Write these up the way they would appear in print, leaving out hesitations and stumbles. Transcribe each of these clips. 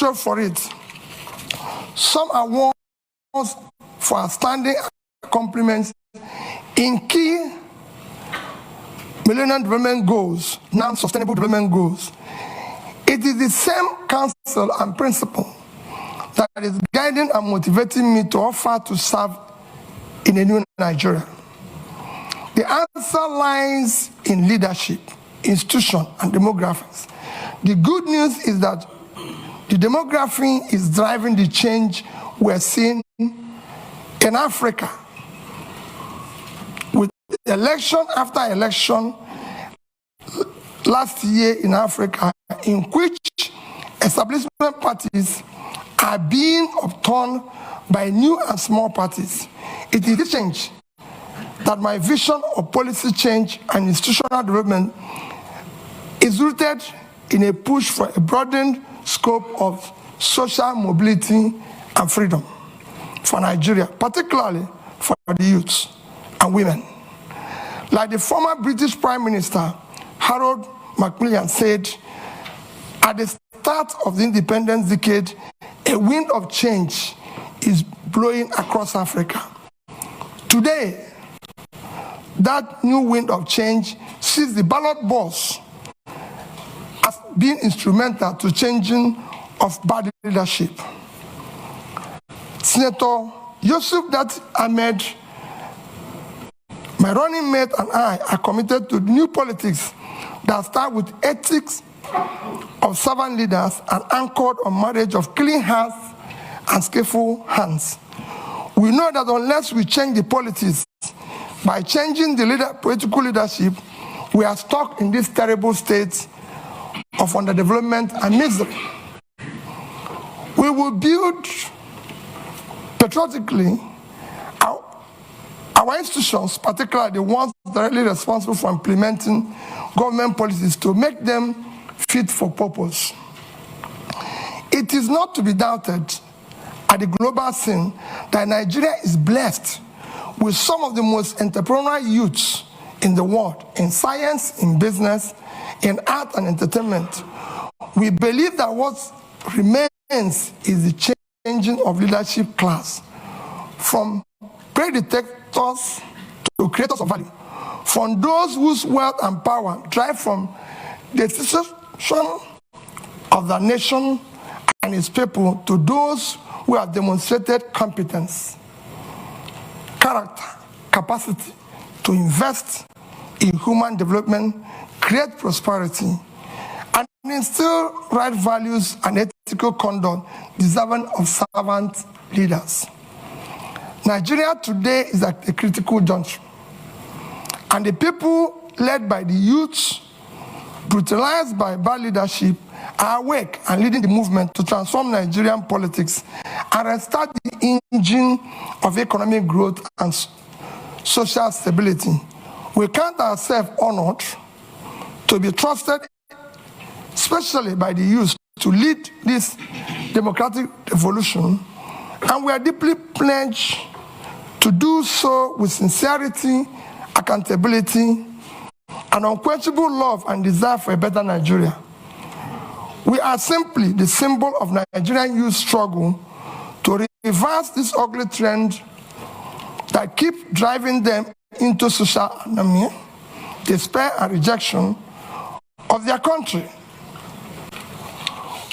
appreciated for it. Some awards for outstanding accomplishments in key Millennium Development Goals, non-sustainable development goals. It is the same counsel and principle that is guiding and motivating me to offer to serve in a new Nigeria. The answer lies in leadership, institution, and demographics. The good news is that the demography is driving the change we're seeing in Africa. With election after election last year in Africa, in which establishment parties are being upturned by new and small parties. It is this change that my vision of policy change and institutional development is rooted in a push for a broadened scope of social mobility and freedom for Nigeria, particularly for the youth and women. Like the former British Prime Minister, Harold Macmillan, said, at the start of the independence decade, a wind of change is blowing across Africa. Today, that new wind of change sees the ballot box as being instrumental to changing of bad leadership. Senator Yusuf Dat Ahmed, my running mate, and I are committed to new politics that start with ethics of servant leaders and anchored on marriage of clean hearts and skillful hands. We know that unless we change the politics by changing the political leadership, we are stuck in this terrible state of underdevelopment and misery. We will build patriotically our institutions, particularly the ones directly responsible for implementing government policies, to make them fit for purpose. It is not to be doubted at the global scene that Nigeria is blessed with some of the most entrepreneurial youths in the world, in science, in business, in art and entertainment. We believe that what remains is the changing of leadership class from predictors to creators of value, from those whose wealth and power drive from the decision of the nation and its people to those who have demonstrated competence, character, capacity to invest in human development, create prosperity, and instill right values and ethical conduct deserving of servant leaders. Nigeria today is at a critical juncture, and the people led by the youth, brutalized by bad leadership, are awake and leading the movement to transform Nigerian politics and restart the engine of economic growth and social stability. We count ourselves honored to be trusted, especially by the youth, to lead this democratic revolution, and we are deeply pledged to do so with sincerity, accountability, and unquenchable love and desire for a better Nigeria. We are simply the symbol of Nigerian youth struggle to reverse this ugly trend that keep driving them into social anomia, despair, and rejection of their country.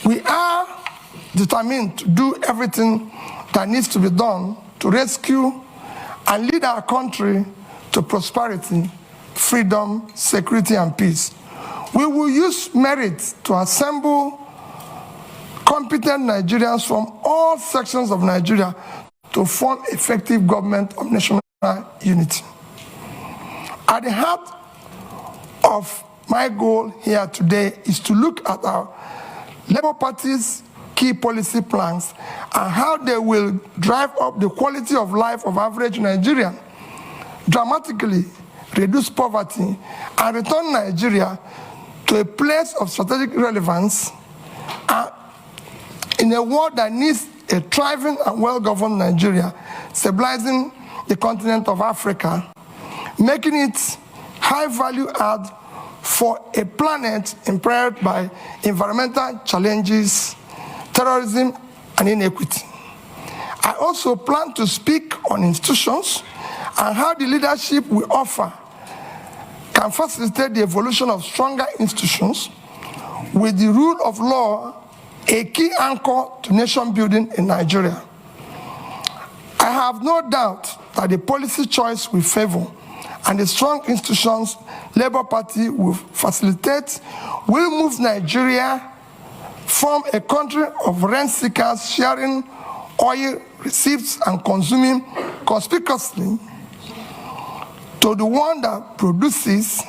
We are determined to do everything that needs to be done to rescue and lead our country to prosperity, freedom, security, and peace. We will use merit to assemble competent Nigerians from all sections of Nigeria to form effective government of national unity. At the heart of my goal here today is to look at our Labour Party's key policy plans and how they will drive up the quality of life of average Nigerian, dramatically reduce poverty, and return Nigeria to a place of strategic relevance in a world that needs a thriving and well-governed Nigeria, stabilizing the continent of Africa, making it high-value add for a planet impaired by environmental challenges, terrorism, and inequity. I also plan to speak on institutions and how the leadership we offer can facilitate the evolution of stronger institutions with the rule of law a key anchor to nation building in Nigeria. I have no doubt that the policy choice we favor and the strong institutions Labour Party will facilitate will move Nigeria from a country of rent seekers sharing oil receipts and consuming conspicuously to the one that produces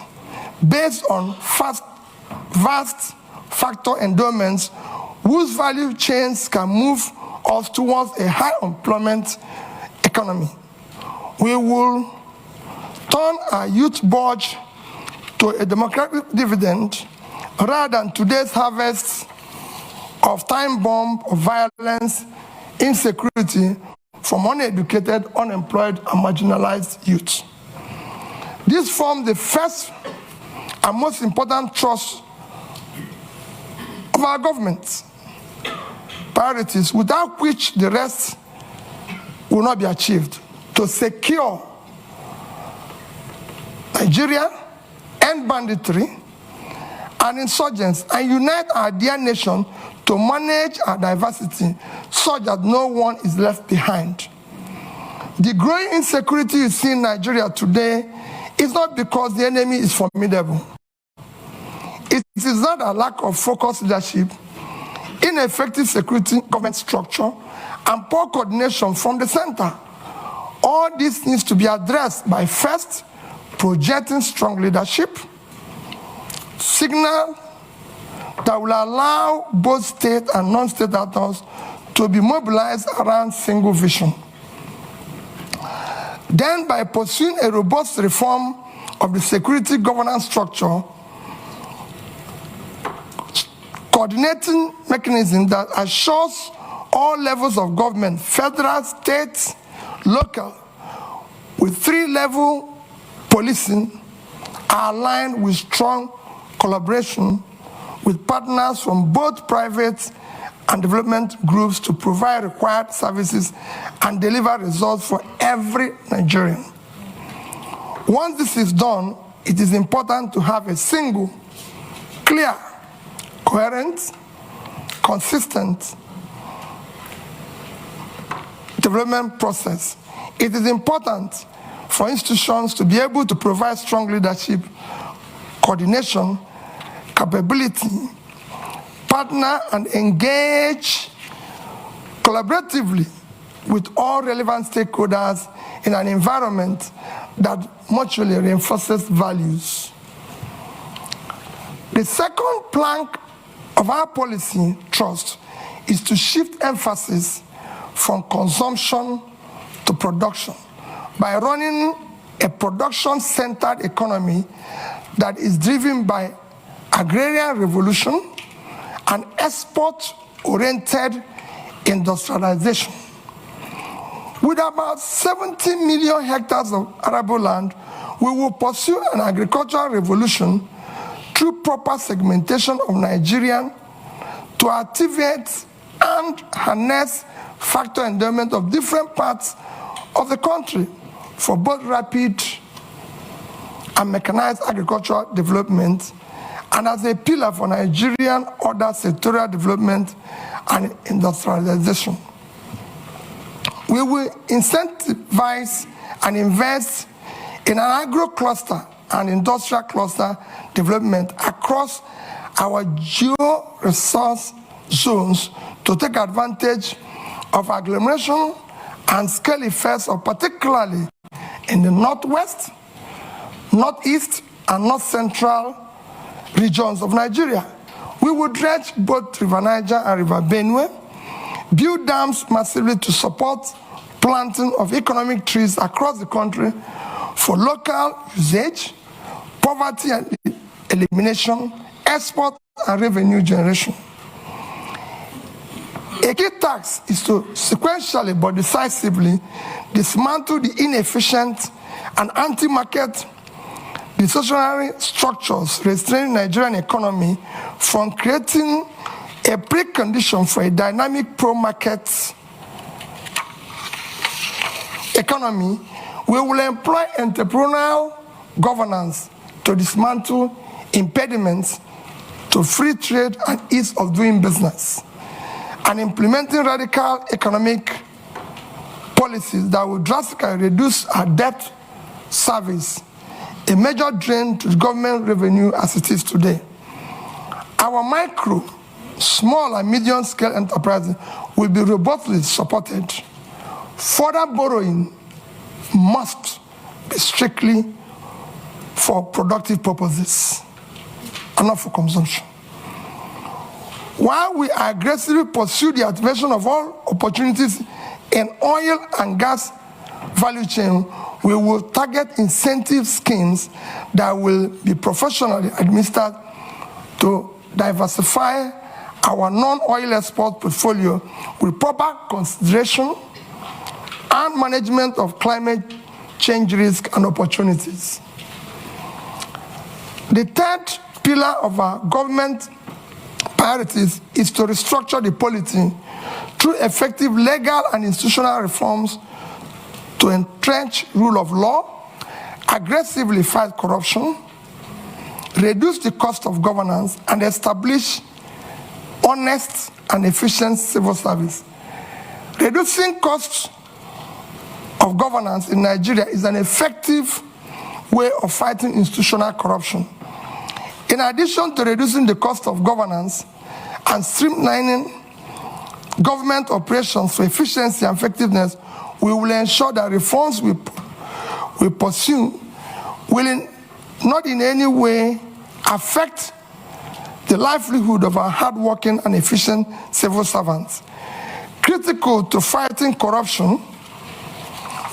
based on vast factor endowments whose value chains can move us towards a high employment economy. We will turn our youth budge to a democratic dividend rather than today's harvest of time bomb of violence, insecurity from uneducated, unemployed, and marginalized youth. This forms the first and most important thrust of our government priorities, without which the rest will not be achieved. To secure Nigeria, end banditry and insurgents, and unite our dear nation to manage our diversity such that no one is left behind. The growing insecurity you see in Nigeria today is not because the enemy is formidable. It is not a lack of focused leadership, ineffective security government structure, and poor coordination from the center. All this needs to be addressed by first, projecting strong leadership, signal that will allow both state and non-state actors to be mobilized around single vision. Then, by pursuing a robust reform of the security governance structure, coordinating mechanism that assures all levels of government, federal, state, local, with three-level policing are aligned with strong collaboration with partners from both private and development groups to provide required services and deliver results for every Nigerian. Once this is done, it is important to have a single, clear, coherent, consistent development process. It is important for institutions to be able to provide strong leadership, coordination, capability, partner and engage collaboratively with all relevant stakeholders in an environment that mutually reinforces values. The second plank of our policy thrust is to shift emphasis from consumption to production by running a production-centered economy that is driven by agrarian revolution and export-oriented industrialization. With about 70 million hectares of arable land, we will pursue an agricultural revolution through proper segmentation of Nigerian to activate and harness factor endowment of different parts of the country for both rapid and mechanized agricultural development, and as a pillar for Nigerian other sectorial development and industrialization. We will incentivize and invest in an agro-cluster and industrial cluster development across our geo-resource zones to take advantage of agglomeration and scale effects of particularly in the northwest, northeast, and north central regions of Nigeria. We will dredge both River Niger and River Benue, build dams massively to support planting of economic trees across the country for local usage, poverty and elimination, export and revenue generation. A key task is to sequentially but decisively dismantle the inefficient and anti-market distortionary structures restraining Nigerian economy from creating a precondition for a dynamic pro-market economy, we will employ entrepreneurial governance to dismantle impediments to free trade and ease of doing business, and implementing radical economic policies that will drastically reduce our debt service, a major drain to government revenue as it is today. Our micro, small and medium-scale enterprises will be robustly supported. Further borrowing must be strictly for productive purposes and not for consumption. While we aggressively pursue the activation of all opportunities in oil and gas value chain, we will target incentive schemes that will be professionally administered to diversify our non-oil export portfolio with proper consideration and management of climate change risk and opportunities. The third pillar of our government priorities is to restructure the polity through effective legal and institutional reforms to entrench rule of law, aggressively fight corruption, reduce the cost of governance, and establish honest and efficient civil service. Reducing costs of governance in Nigeria is an effective way of fighting institutional corruption. In addition to reducing the cost of governance and streamlining government operations for efficiency and effectiveness, we will ensure that reforms we pursue will not in any way affect the livelihood of our hardworking and efficient civil servants. Critical to fighting corruption,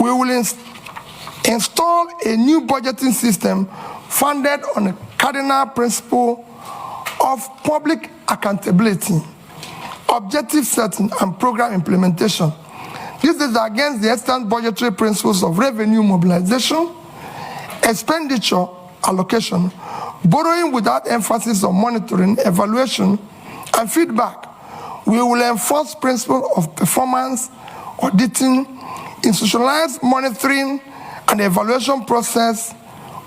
we will install a new budgeting system founded on a cardinal principle of public accountability, objective setting, and program implementation. This is against the extant budgetary principles of revenue mobilization, expenditure allocation, borrowing without emphasis on monitoring, evaluation, and feedback. We will enforce principles of performance, auditing, institutionalized monitoring and evaluation process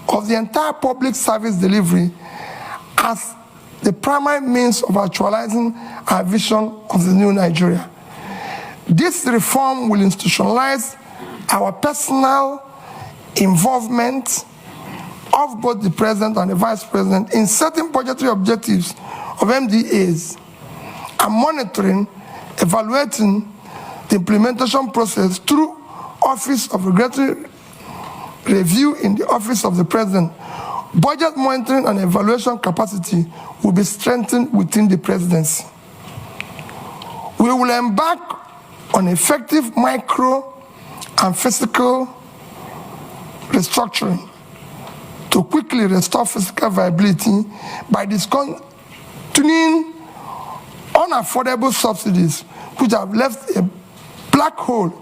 of the entire public service delivery as the primary means of actualizing our vision of the new Nigeria. This reform will institutionalize our personal involvement of both the President and the Vice President in setting budgetary objectives of MDAs and monitoring, evaluating the implementation process through Office of Regulatory Review in the Office of the President. Budget monitoring and evaluation capacity will be strengthened within the Presidency. We will embark on effective micro and physical restructuring to quickly restore physical viability by discontinuing unaffordable subsidies which have left a black hole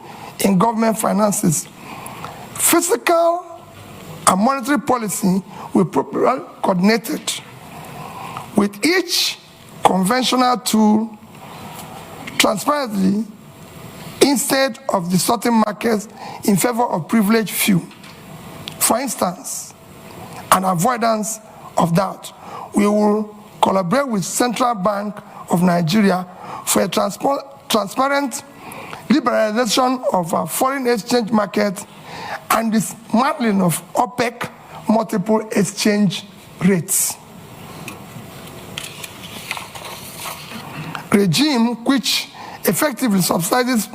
in government finances. Fiscal and monetary policy will be properly coordinated with each conventional tool transparently instead of distorting markets in favor of privileged few. For instance, an avoidance of doubt, we will collaborate with Central Bank of Nigeria for a transparent liberalization of our foreign exchange market and dismantling of OPEC multiple exchange rates regime, which effectively subsidizes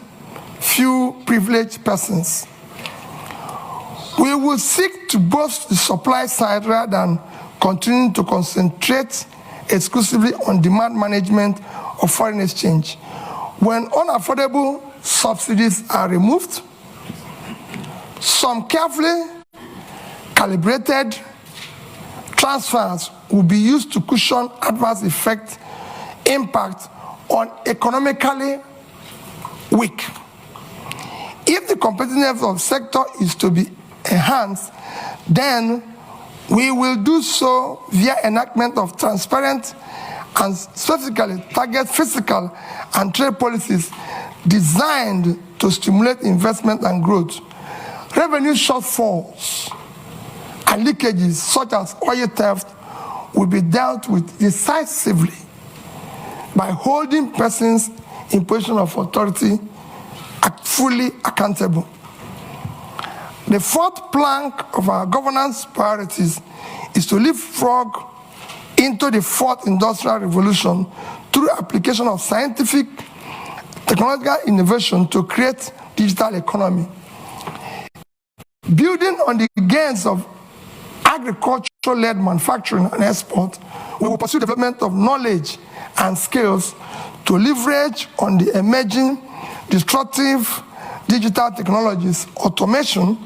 few privileged persons. We will seek to boost the supply side rather than continuing to concentrate exclusively on demand management of foreign exchange. When unaffordable subsidies are removed, some carefully calibrated transfers will be used to cushion adverse impact on economically weak. If the competitiveness of the sector is to be enhanced, then we will do so via enactment of transparent and specifically target fiscal and trade policies designed to stimulate investment and growth. Revenue shortfalls and leakages such as oil theft will be dealt with decisively by holding persons in position of authority fully accountable. The fourth plank of our governance priorities is to leapfrog into the fourth industrial revolution through application of scientific technological innovation to create digital economy. Building on the gains of agriculture-led manufacturing and export, we will pursue development of knowledge and skills to leverage on the emerging disruptive digital technologies, automation,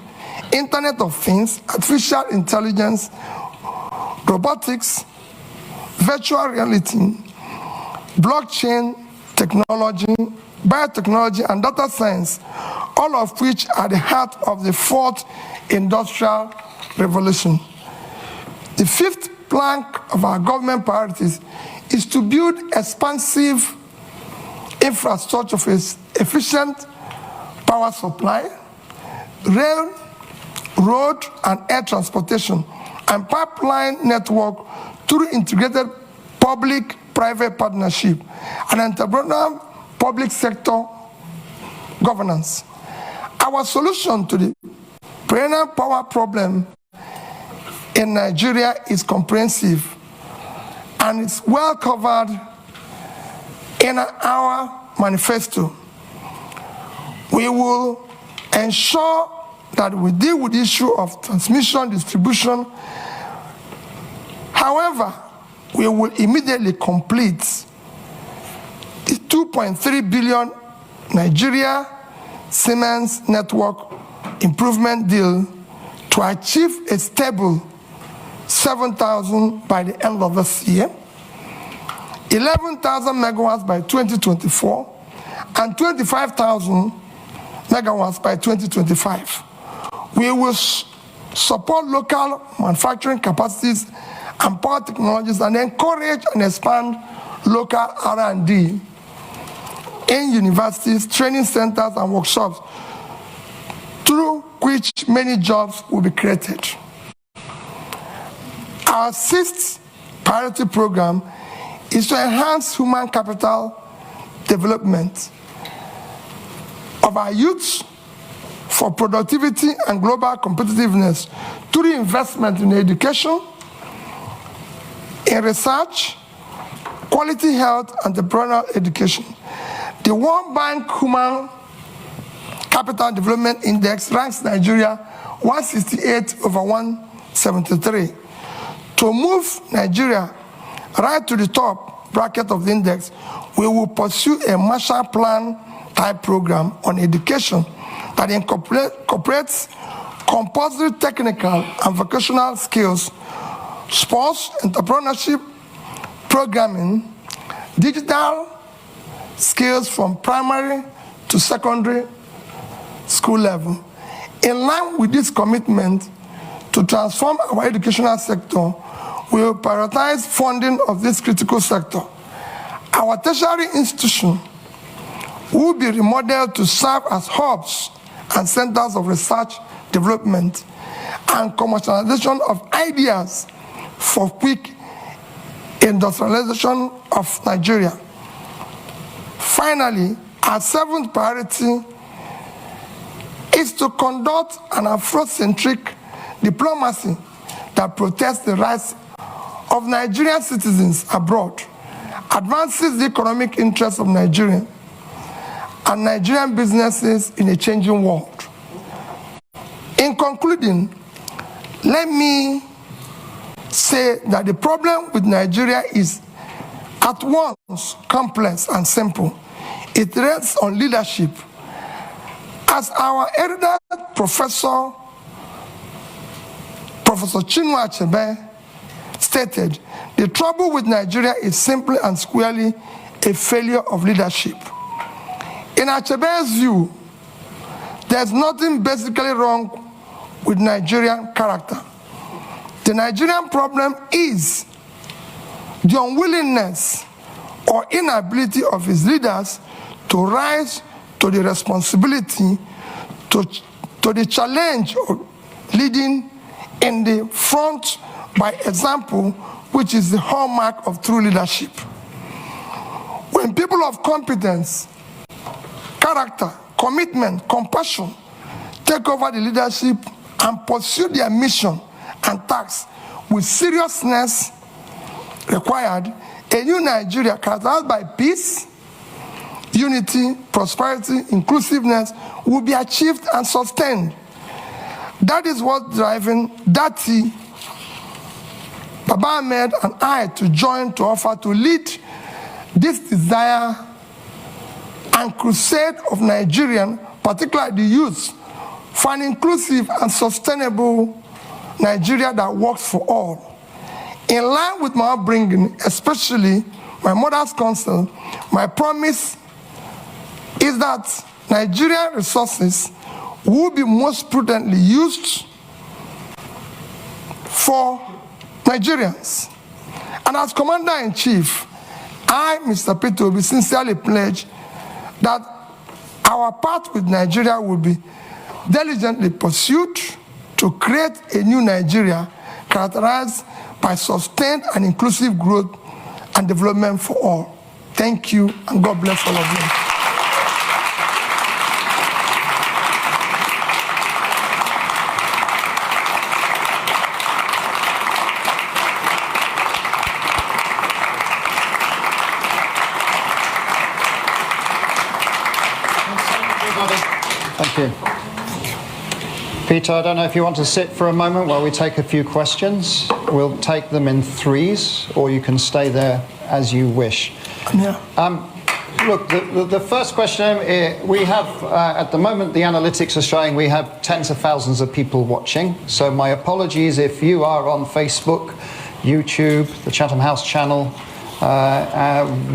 Internet of Things, artificial intelligence, robotics, virtual reality, blockchain technology, biotechnology, and data science, all of which are the heart of the fourth industrial revolution. The fifth plank of our government priorities is to build expansive infrastructure for efficient power supply, rail, road, and air transportation, and pipeline network through integrated public-private partnership and entrepreneurial public sector governance. Our solution to the perennial power problem in Nigeria is comprehensive and it's well covered in our manifesto. We will ensure that we deal with the issue of transmission, distribution. However, we will immediately complete the 2.3 billion Nigeria Siemens network improvement deal to achieve a stable 7,000 by the end of this year, 11,000 megawatts by 2024, and 25,000 megawatts by 2025. We will support local manufacturing capacities and power technologies and encourage and expand local R&D in universities, training centers, and workshops, through which many jobs will be created. Our sixth priority program is to enhance human capital development of our youth for productivity and global competitiveness through investment in education, in research, quality health, and entrepreneurial education. The World Bank Human Capital Development Index ranks Nigeria 168 over 173. To move Nigeria right to the top bracket of the index, we will pursue a Marshall Plan type program on education that incorporates compulsory technical and vocational skills, sports, entrepreneurship, programming, digital skills from primary to secondary school level. In line with this commitment to transform our educational sector, we will prioritize funding of this critical sector. Our tertiary institution will be remodeled to serve as hubs and centers of research, development, and commercialization of ideas for quick industrialization of Nigeria. Finally, our seventh priority is to conduct an Afrocentric diplomacy that protects the rights of Nigerian citizens abroad, advances the economic interests of Nigerians and Nigerian businesses in a changing world. In concluding, let me say that the problem with Nigeria is at once complex and simple. It rests on leadership. As our erudite Professor Chinua Achebe stated, the trouble with Nigeria is simply and squarely a failure of leadership. In Achebe's view, there's nothing basically wrong with Nigerian character. The Nigerian problem is the unwillingness or inability of his leaders to rise to the responsibility, to the challenge of leading in the front by example, which is the hallmark of true leadership. When people of competence, character, commitment, compassion take over the leadership and pursue their mission and tasks with seriousness required, a new Nigeria characterized by peace, unity, prosperity, inclusiveness will be achieved and sustained. That is what's driving Dati, Baba Ahmed, and I to join to offer to lead this desire and crusade of Nigerian, particularly the youth, for an inclusive and sustainable Nigeria that works for all. In line with my upbringing, especially my mother's counsel, my promise is that Nigerian resources will be most prudently used for Nigerians. And as Commander-in-Chief, I, Mr. Peter, will sincerely pledge that our path with Nigeria will be diligently pursued to create a new Nigeria characterized by sustained and inclusive growth and development for all. Thank you, and God bless all of you. Thank you. Peter, I don't know if you want to sit for a moment while we take a few questions. We'll take them in threes, or you can stay there as you wish. Yeah. Look, the first question, we have, at the moment, the analytics are showing we have tens of thousands of people watching. So my apologies if you are on Facebook, YouTube, the Chatham House channel.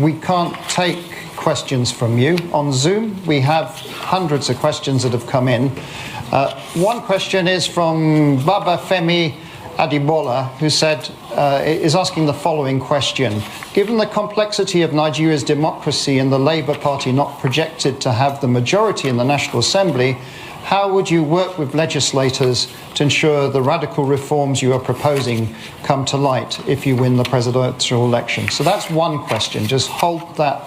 We can't take questions from you. On Zoom, we have hundreds of questions that have come in. One question is from Baba Femi Adibola, who is asking the following question. Given the complexity of Nigeria's democracy and the Labour Party not projected to have the majority in the National Assembly, how would you work with legislators to ensure the radical reforms you are proposing come to light if you win the presidential election? So that's one question. Just hold that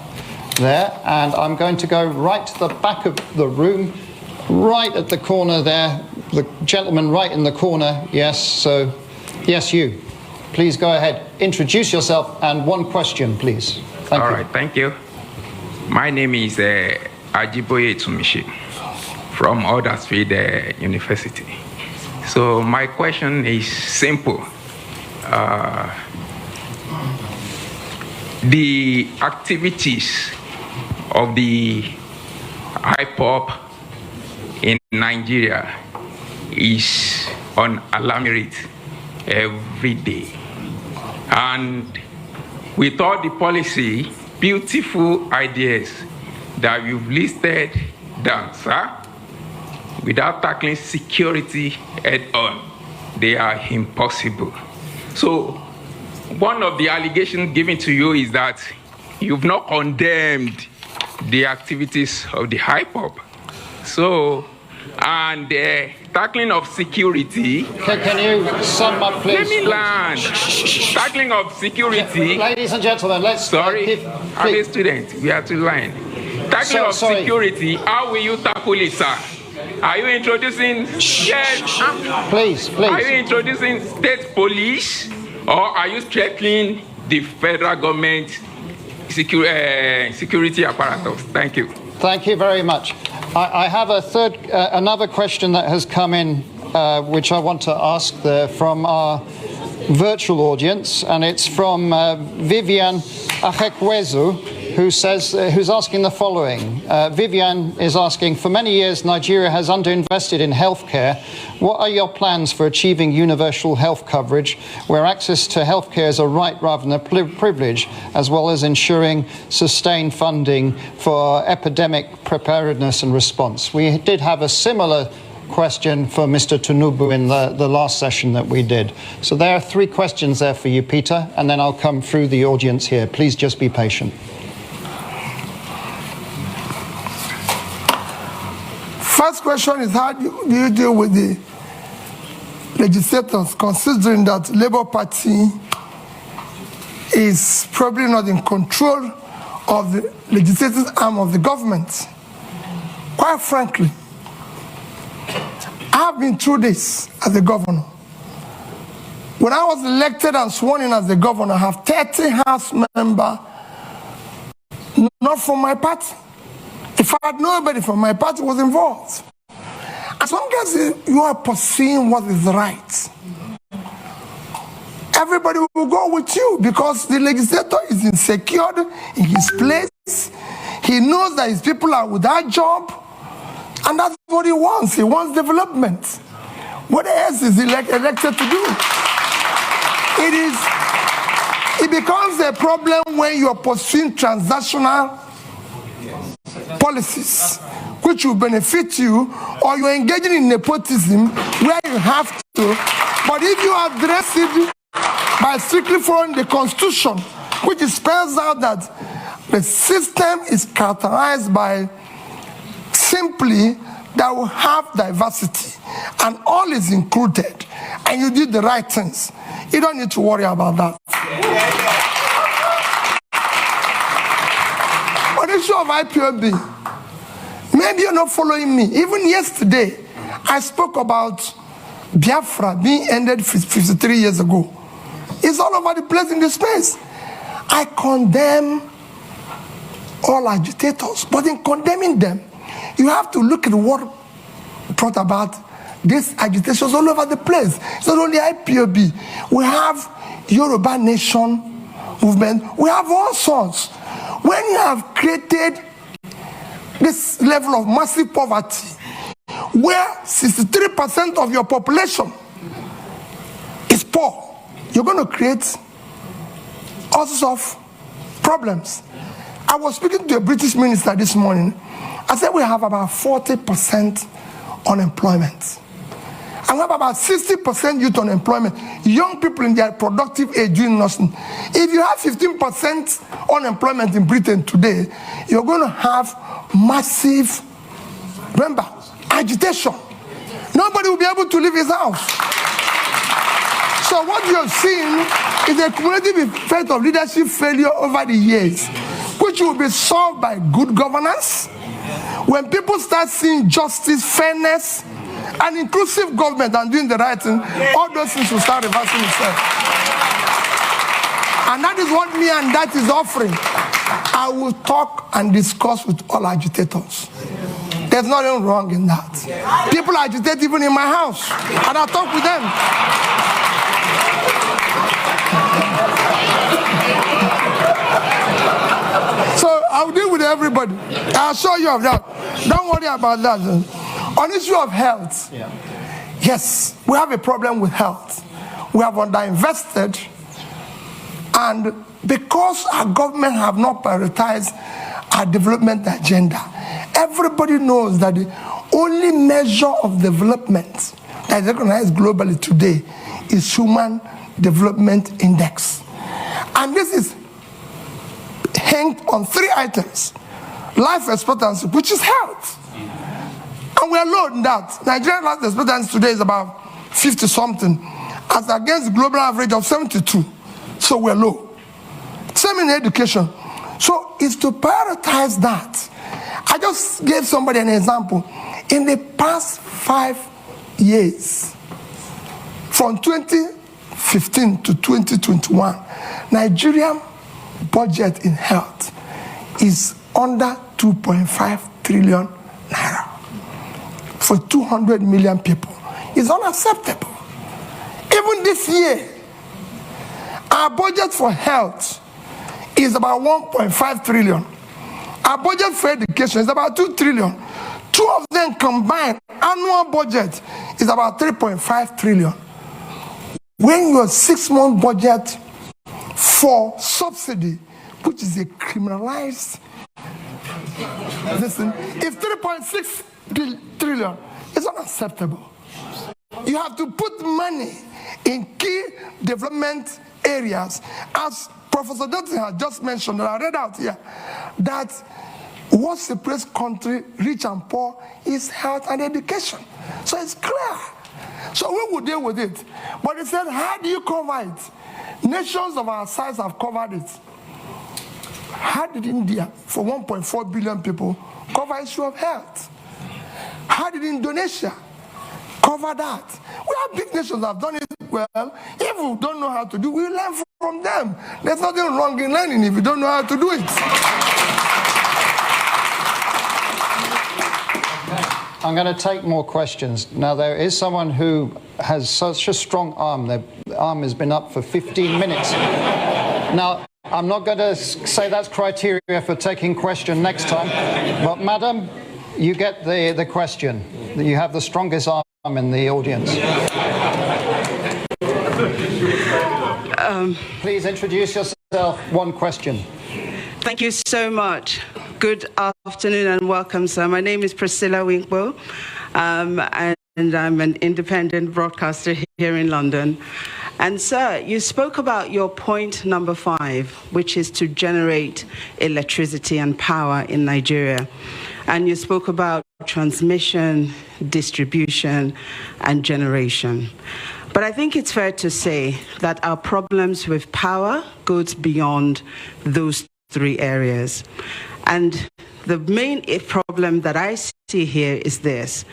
there. And I'm going to go right to the back of the room, right at the corner there. The gentleman right in the corner. Yes, so yes, you. Please go ahead. Introduce yourself and one question, please. Thank you. All right, thank you. My name is Ajiboye Tsumishi from Huddersfield University. So my question is simple. The activities of the Ipob in Nigeria is on alarming rate every day. And with all the policy, beautiful ideas that you've listed down, sir, without tackling security head on, they are impossible. So one of the allegations given to you is that you've not condemned the activities of the Ipob. So, and tackling of security. Can you sum up, please? Let me land. Tackling of security. Ladies and gentlemen, let's. Sorry, I'm a student. We have to line. Tackling of security. How will you tackle it, sir? Are you introducing? Yes. Please. Are you introducing state police, or are you strengthening the federal government security apparatus? Thank you. Thank you very much. I have another question that has come in, which I want to ask from our virtual audience, and it's from Vivian Achekwezu, who's asking the following. Vivian is asking, for many years Nigeria has underinvested in healthcare. What are your plans for achieving universal health coverage, where access to healthcare is a right rather than a privilege, as well as ensuring sustained funding for epidemic preparedness and response? We did have a similar question for Mr. Tunubu in the last session that we did. So there are 3 questions there for you, Peter, and then I'll come through the audience here. Please just be patient. First question is, how do you deal with the legislators, considering that Labour Party is probably not in control of the legislative arm of the government? Quite frankly, I have been through this as a governor. When I was elected and sworn in as the governor, I have 30 House members not from my party. If I had nobody from my party was involved. As long as you are pursuing what is right, everybody will go with you, because the legislator is insecure in his place. He knows that his people are without job, and that's what he wants. He wants development. What else is he elected to do? It becomes a problem when you are pursuing transactional policies which will benefit you, or you're engaging in nepotism where you have to. But if you address it by strictly following the Constitution, which spells out that the system is characterized by simply that we have diversity and all is included, and you did the right things, you don't need to worry about that. On the issue of IPOB, maybe you're not following me. Even yesterday, I spoke about Biafra being ended 53 years ago. It's all over the place in the space. I condemn all agitators, but in condemning them, you have to look at what brought about these agitations all over the place. It's not only IPOB. We have Yoruba Nation movement. We have all sorts. When you have created this level of massive poverty, where 63% of your population is poor, you're going to create all sorts of problems. I was speaking to a British minister this morning. I said we have about 40% unemployment. And we have about 60% youth unemployment. Young people in their productive age doing nothing. If you have 15% unemployment in Britain today, you're going to have massive, remember, agitation. Nobody will be able to leave his house. So what you're seeing is a cumulative effect of leadership failure over the years, which will be solved by good governance. When people start seeing justice, fairness, and inclusive government and doing the right thing, all those things will start reversing itself. And that is what me and that is offering. I will talk and discuss with all agitators. There's nothing wrong in that. People agitate even in my house, and I talk with them. So I'll deal with everybody. I'll show you of that. Don't worry about that. On the issue of health, yes, we have a problem with health. We have underinvested, and because our government have not prioritized our development agenda, everybody knows that the only measure of development that is recognized globally today is Human Development Index. And this is hanged on 3 items: life expectancy, which is health. And we are low in that. Nigerian life expectancy today is about 50-something, as against the global average of 72. So we're low. Same in education. So it's to prioritize that. I just gave somebody an example. In the past 5 years, from 2015 to 2021, Nigerian budget in health is under 2.5 trillion naira. For 200 million people. It's unacceptable. Even this year, our budget for health is about 1.5 trillion. Our budget for education is about 2 trillion. 2 of them combined, annual budget is about 3.5 trillion. When your 6-month budget for subsidy, which is a criminalized Listen, if 3.6 trillion is unacceptable, you have to put money in key development areas, as Professor Johnson has just mentioned, and I read out here, that what separates country, rich and poor, is health and education. So it's clear. So we will deal with it. But he said, how do you cover it? Nations of our size have covered it. How did India, for 1.4 billion people, cover issue of health? How did Indonesia cover that? We have big nations that have done it well. If we don't know how to do it, we learn from them. There's nothing wrong in learning if you don't know how to do it. I'm going to take more questions. Now, there is someone who has such a strong arm. The arm has been up for 15 minutes. Now, I'm not going to say that's criteria for taking question next time, but madam, you get the question. You have the strongest arm in the audience. Please introduce yourself. One question. Thank you so much. Good afternoon and welcome, sir. My name is Priscilla Winkbo, and I'm an independent broadcaster here in London. And sir, you spoke about your point number 5, which is to generate electricity and power in Nigeria. And you spoke about transmission, distribution, and generation. But I think it's fair to say that our problems with power goes beyond those 3 areas. And the main problem that I see here is this.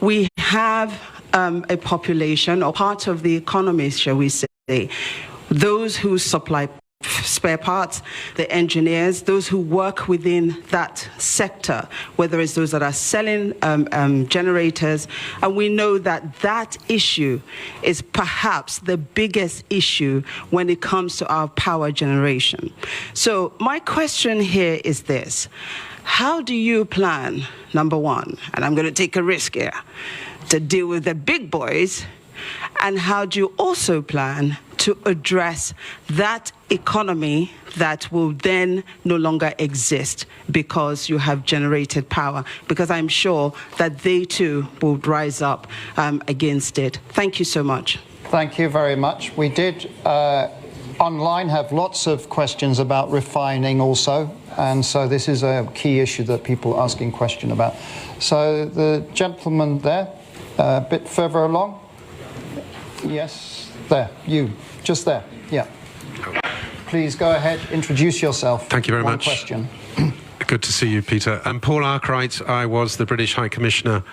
We have a population, or part of the economy, shall we say, those who supply spare parts, the engineers, those who work within that sector, whether it's those that are selling generators, and we know that that issue is perhaps the biggest issue when it comes to our power generation. So my question here is this: how do you plan, number 1, and I'm going to take a risk here, to deal with the big boys, and how do you also plan to address that economy that will then no longer exist because you have generated power? Because I'm sure that they too will rise up against it. Thank you so much. Thank you very much. We did online have lots of questions about refining also, and so this is a key issue that people are asking question about. So the gentleman there, a bit further along. Yes, there, you, just there, yeah. Please go ahead, introduce yourself. Thank you very much. One question. Good to see you, Peter. I'm Paul Arkwright. I was the British High Commissioner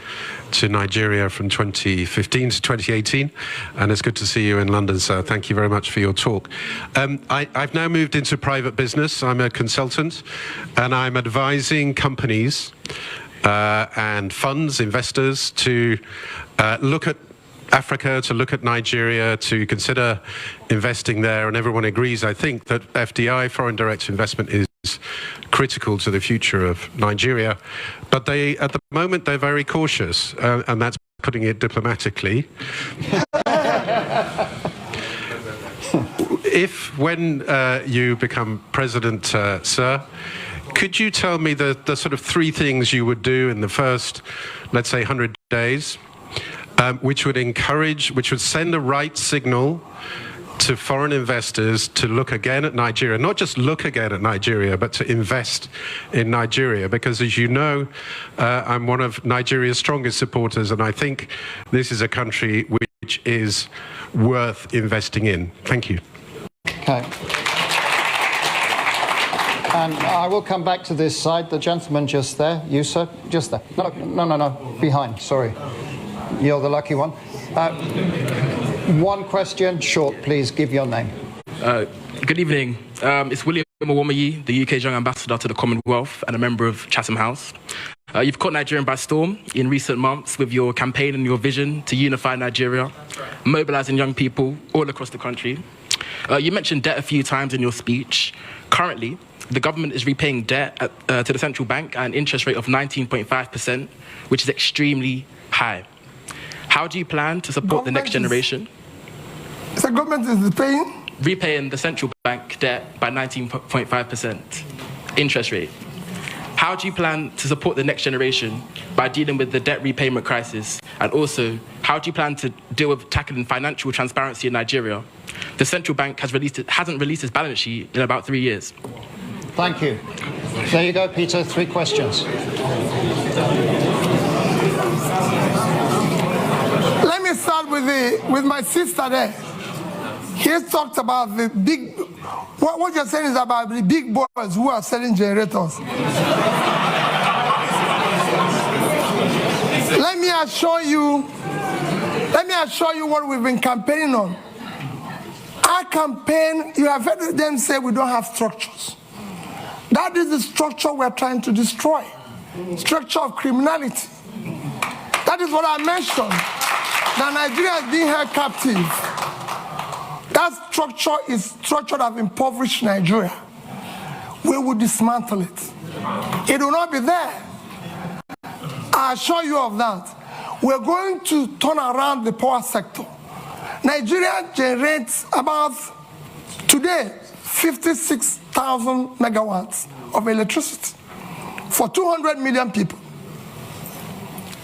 to Nigeria from 2015 to 2018, and it's good to see you in London, sir. Thank you very much for your talk. I've now moved into private business. I'm a consultant, and I'm advising companies and funds, investors, to look at Africa, to look at Nigeria, to consider investing there, and everyone agrees, I think, that FDI, foreign direct investment, is critical to the future of Nigeria. But they, at the moment, they're very cautious, and that's putting it diplomatically. When you become president, sir, could you tell me the sort of 3 things you would do in the first, let's say, 100 days, which would encourage, which would send a right signal to foreign investors to look again at Nigeria, not just look again at Nigeria, but to invest in Nigeria? Because, as you know, I'm one of Nigeria's strongest supporters, and I think this is a country which is worth investing in. Thank you. Okay. And I will come back to this side. The gentleman just there. You, sir? Just there. No. Behind, sorry. You're the lucky one. One question, short, please. Give your name. Good evening. It's William Owomayi, the UK's young ambassador to the Commonwealth and a member of Chatham House. You've caught Nigeria by storm in recent months with your campaign and your vision to unify Nigeria, mobilising young people all across the country. You mentioned debt a few times in your speech. Currently, the government is repaying debt to the central bank at an interest rate of 19.5%, which is extremely high. How do you plan to support the next generation? The government is repaying the central bank debt by 19.5% interest rate. How do you plan to support the next generation by dealing with the debt repayment crisis? And also, how do you plan to deal with tackling financial transparency in Nigeria? The central bank hasn't released its balance sheet in about 3 years. Thank you. There you go, Peter. 3 questions. Let me start with my sister there. He talked about the big, what you're saying is about the big boys who are selling generators. Let me assure you what we've been campaigning on. Our campaign, you have heard them say we don't have structures. That is the structure we're trying to destroy. Structure of criminality. That is what I mentioned. That Nigeria is being held captive. That structure is structure that have impoverished Nigeria. We will dismantle it. It will not be there. I assure you of that. We're going to turn around the power sector. Nigeria generates about, today, 56,000 megawatts of electricity for 200 million people.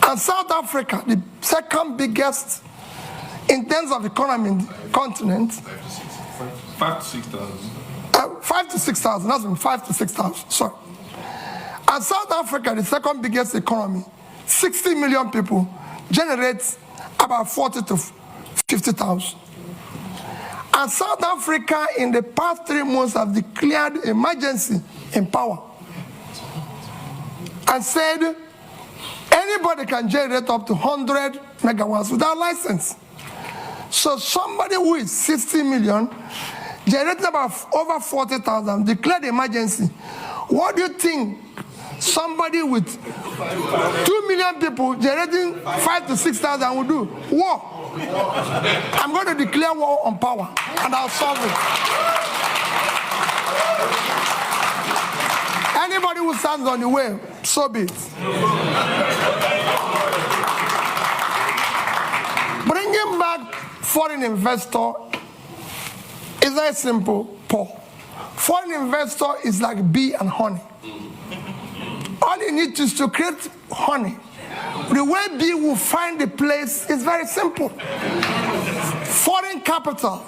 And South Africa, the second biggest in terms of economy in the continent, 5 to 6,000. 5 to 6,000, that's 5 to 6,000, sorry. And South Africa, the second biggest economy, 60 million people, generates about 40 to 50,000. And South Africa, in the past 3 months, have declared emergency in power and said anybody can generate up to 100 megawatts without license. So somebody who is 60 million, generating about over 40,000, declared emergency. What do you think somebody with 2 million people generating 5 to 6,000 will do? War. I'm going to declare war on power, and I'll solve it. Anybody who stands on the way, so be it. Bringing back foreign investor is very simple, Paul. Foreign investor is like bee and honey. All you need is to create honey. The way bee will find the place is very simple. Foreign capital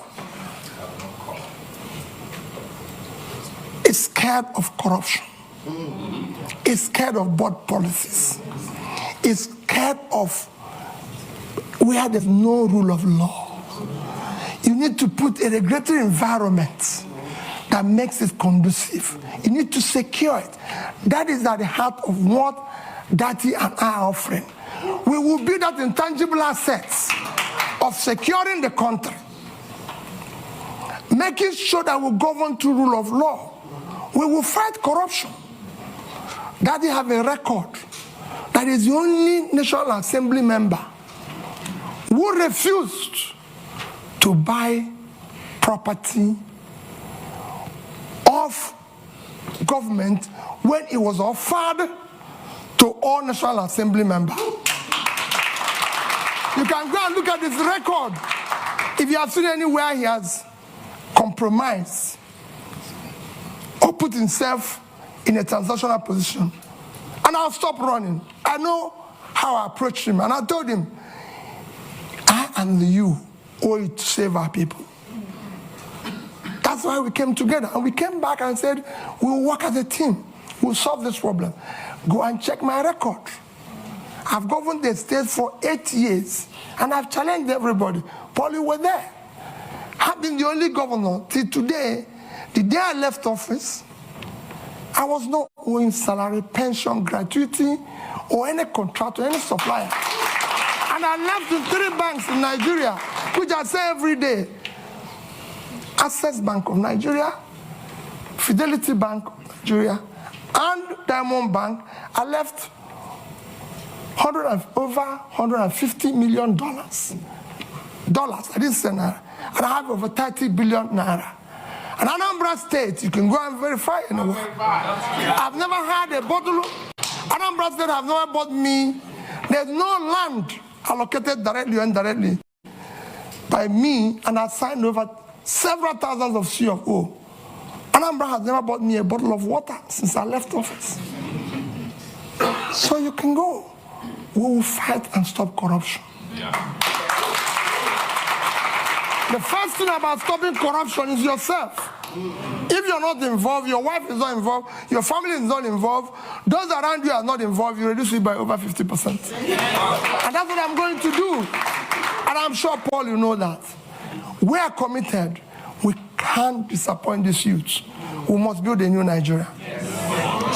is scared of corruption. Is scared of bad policies. Is scared of where there's no rule of law. You need to put a regulatory environment that makes it conducive. You need to secure it. That is at the heart of what Dati and I are offering. We will build that intangible assets of securing the country, making sure that we govern to rule of law. We will fight corruption. Dati have a record that is the only National Assembly member who refused to buy property of government when it was offered to all National Assembly members. You can go and look at his record. If you have seen anywhere he has compromised or put himself in a transactional position. And I'll stop running. I know how I approached him, and I told him, I and you owe it to save our people. That's why we came together, and we came back and said, we'll work as a team. We'll solve this problem. Go and check my record. I've governed the state for 8 years, and I've challenged everybody. Paul, you were there. I've been the only governor till today. The day I left office, I was not owing salary, pension, gratuity, or any contract or any supplier. And I left the 3 banks in Nigeria, which I say every day. Access Bank of Nigeria, Fidelity Bank of Nigeria, and Diamond Bank. I left over $150 million. Dollars, I didn't say naira. And I have over 30 billion naira. And Anambra State, you can go and verify anywhere. I've never had a bottle. Anambra State have never bought me. There's no land allocated directly or indirectly by me, and I signed over several thousands of C of O. Anambra has never bought me a bottle of water since I left office. So you can go. We will fight and stop corruption. Yeah. The first thing about stopping corruption is yourself. If you're not involved, your wife is not involved, your family is not involved, those around you are not involved, you reduce it by over 50%. And that's what I'm going to do. And I'm sure, Paul, you know that. We are committed. We can't disappoint these youths. We must build a new Nigeria.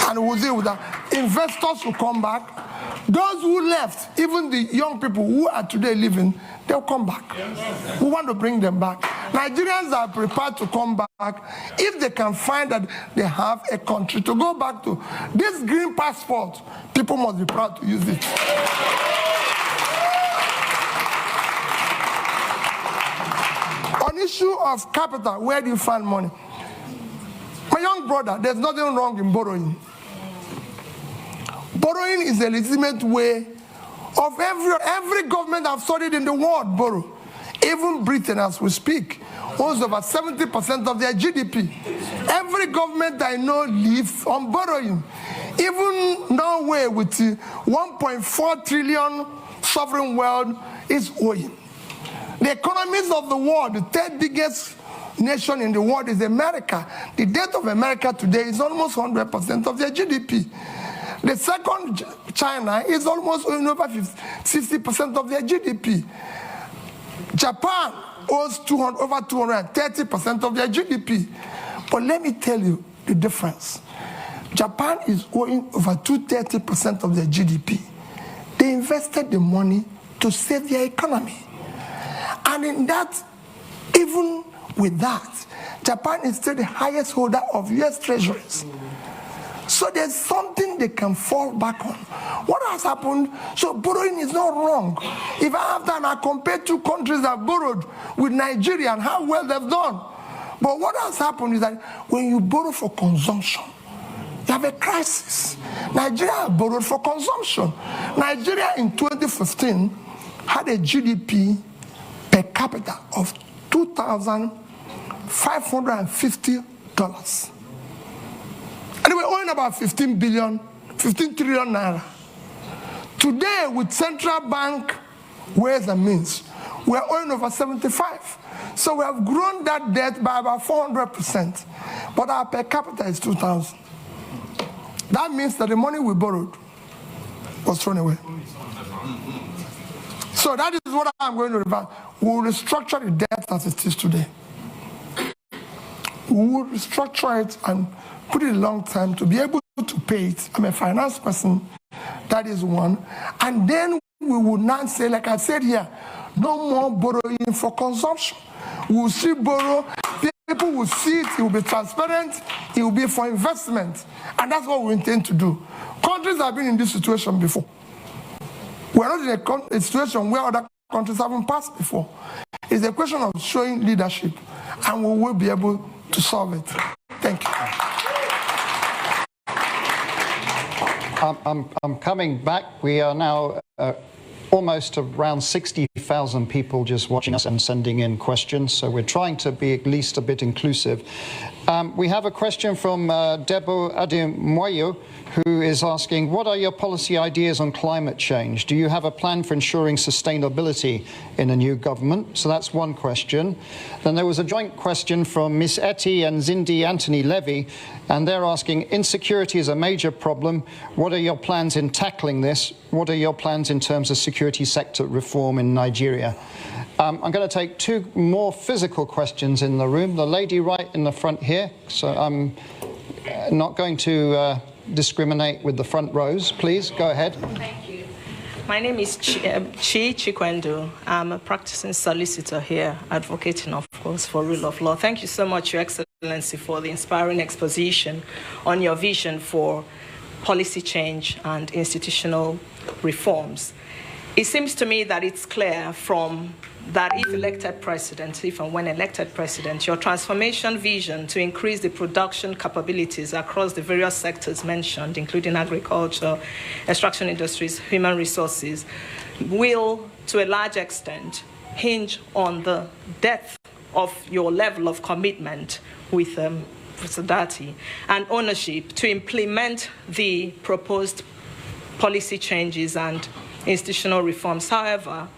And we'll deal with that. Investors will come back. Those who left, even the young people who are today living, they'll come back. We want to bring them back. Nigerians are prepared to come back if they can find that they have a country to go back to. This green passport, people must be proud to use it. On issue of capital, where do you find money? My young brother, there's nothing wrong in borrowing. Borrowing is a legitimate way of every government I've studied in the world borrow. Even Britain, as we speak, owns over 70% of their GDP. Every government I know lives on borrowing. Even Norway, with 1.4 trillion sovereign wealth, is owing. The economies of the world, the third biggest nation in the world is America. The debt of America today is almost 100% of their GDP. The second, China, is almost over 60% of their GDP. Japan owes over 230% of their GDP. But let me tell you the difference. Japan is owing over 230% of their GDP. They invested the money to save their economy. And in that, even with that, Japan is still the highest holder of US treasuries. So there's something they can fall back on. What has happened? So borrowing is not wrong. If I have done, I compare two countries that borrowed with Nigeria and how well they've done. But what has happened is that when you borrow for consumption, you have a crisis. Nigeria borrowed for consumption. Nigeria in 2015 had a GDP per capita of $2,550. And we're owing about 15 trillion naira. Today, with central bank ways and means, we're owing over 75. So we have grown that debt by about 400%. But our per capita is 2,000. That means that the money we borrowed was thrown away. So that is what I'm going to reverse. We will restructure the debt as it is today. We will restructure it and put it a long time to be able to pay it. I'm a finance person, that is one. And then we will not say, like I said here, no more borrowing for consumption. We will still borrow, people will see it, it will be transparent, it will be for investment. And that's what we intend to do. Countries have been in this situation before. We're not in a situation where other countries haven't passed before. It's a question of showing leadership, and we will be able to solve it. Thank you. I'm coming back. We are now almost around 60,000 people just watching us and sending in questions, so we're trying to be at least a bit inclusive. We have a question from Debo Ademoyo, who is asking, what are your policy ideas on climate change? Do you have a plan for ensuring sustainability in a new government? So that's one question. Then there was a joint question from Miss Etty and Zindi Anthony Levy, and they're asking, insecurity is a major problem. What are your plans in tackling this? What are your plans in terms of security sector reform in Nigeria? I'm going to take two more physical questions in the room. The lady right in the front here, so I'm not going to discriminate with the front rows. Please, go ahead. Thank you. My name is Chi Chikwendo. I'm a practicing solicitor here, advocating, of course, for rule of law. Thank you so much, Your Excellency, for the inspiring exposition on your vision for policy change and institutional reforms. It seems to me that it's clear from that if elected president, if and when elected president, your transformation vision to increase the production capabilities across the various sectors mentioned, including agriculture, extraction industries, human resources, will, to a large extent, hinge on the depth of your level of commitment with Sadati and ownership to implement the proposed policy changes and institutional reforms. However,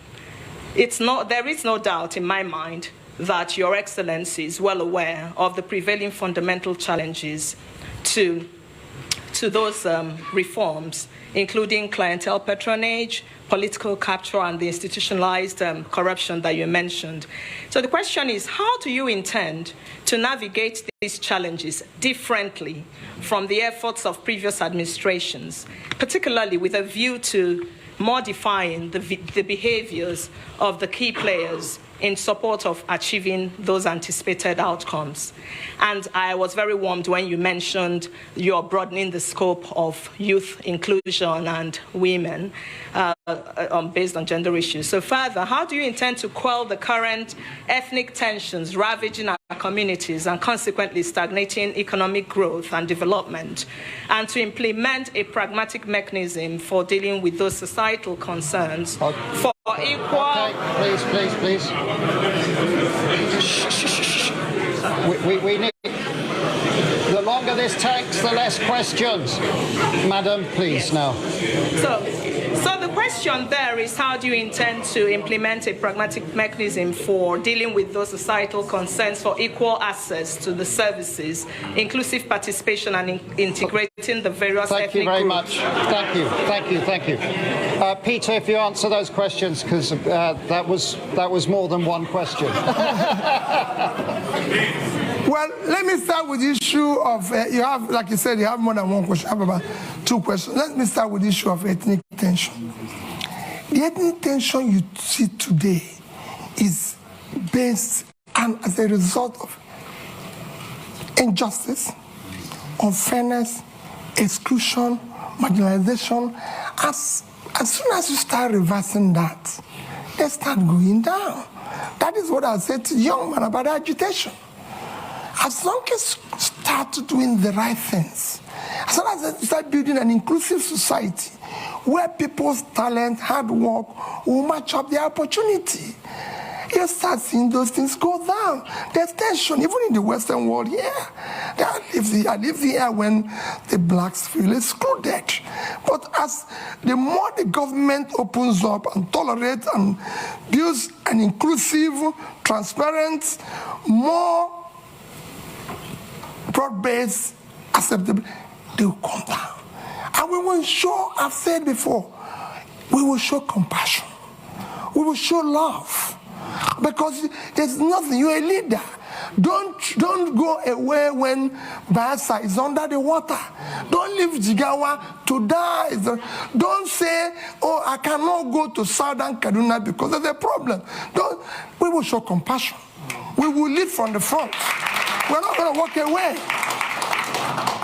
there is no doubt in my mind that Your Excellency is well aware of the prevailing fundamental challenges to those reforms, including clientele patronage, political capture, and the institutionalized corruption that you mentioned. So the question is, how do you intend to navigate these challenges differently from the efforts of previous administrations, particularly with a view to modifying the behaviors of the key players in support of achieving those anticipated outcomes? And I was very warmed when you mentioned you're broadening the scope of youth inclusion and women based on gender issues. So further, how do you intend to quell the current ethnic tensions ravaging our communities and consequently stagnating economic growth and development, and to implement a pragmatic mechanism for dealing with those societal concerns for equal... Okay, please. We need... The longer this takes, the less questions. Madam, please, now. So the question there is, how do you intend to implement a pragmatic mechanism for dealing with those societal concerns for equal access to the services, inclusive participation, and integrating the various ethnic groups? Thank you very much. Thank you. Peter, if you answer those questions, because that was more than one question. Well, let me start with the issue of, you have, like you said, you have more than one question. I have about 2 questions. Let me start with the issue of ethnic tension. The ethnic tension you see today is based and as a result of injustice, unfairness, exclusion, marginalization. As soon as you start reversing that, they start going down. That is what I said to young man about agitation. As long as you start doing the right things, as long as you start building an inclusive society where people's talent, hard work will match up their opportunity, you start seeing those things go down. There's tension, even in the Western world here. I live here when the blacks feel excluded. But as the more the government opens up and tolerates and builds an inclusive, transparent, more broad-based, acceptable, they will come down. And we will show, I've said before, we will show compassion. We will show love. Because there's nothing, you're a leader. Don't go away when Bayelsa is under the water. Don't leave Jigawa to die. Don't say, oh, I cannot go to Southern Kaduna because there's a problem. We will show compassion. We will lead from the front. We're not going to walk away.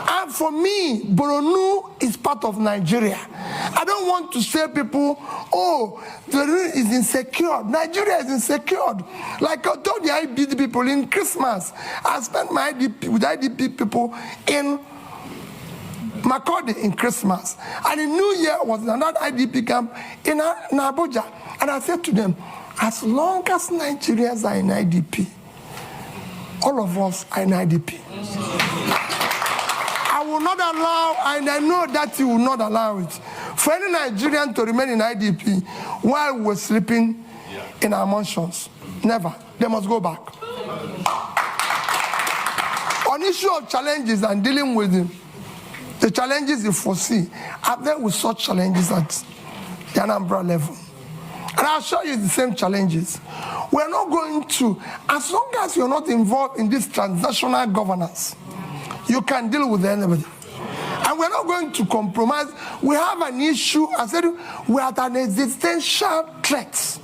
And for me, Borno is part of Nigeria. I don't want to say people, oh, the region is insecure. Nigeria is insecure. Like I told the IDP people in Christmas, I spent my IDP with IDP people in Makurdi in Christmas. And in New Year was another IDP camp in Abuja. And I said to them, as long as Nigerians are in IDP, all of us are in IDP. I will not allow, and I know that you will not allow it, for any Nigerian to remain in IDP while we're sleeping in our mansions. Never. They must go back. On issue of challenges and dealing with them, the challenges you foresee, I've dealt with such challenges at the Anambra level. And I'll show you the same challenges. We're not going to, as long as you're not involved in this transnational governance, you can deal with anybody. And we're not going to compromise. We have an issue, I said, we're at an existential threat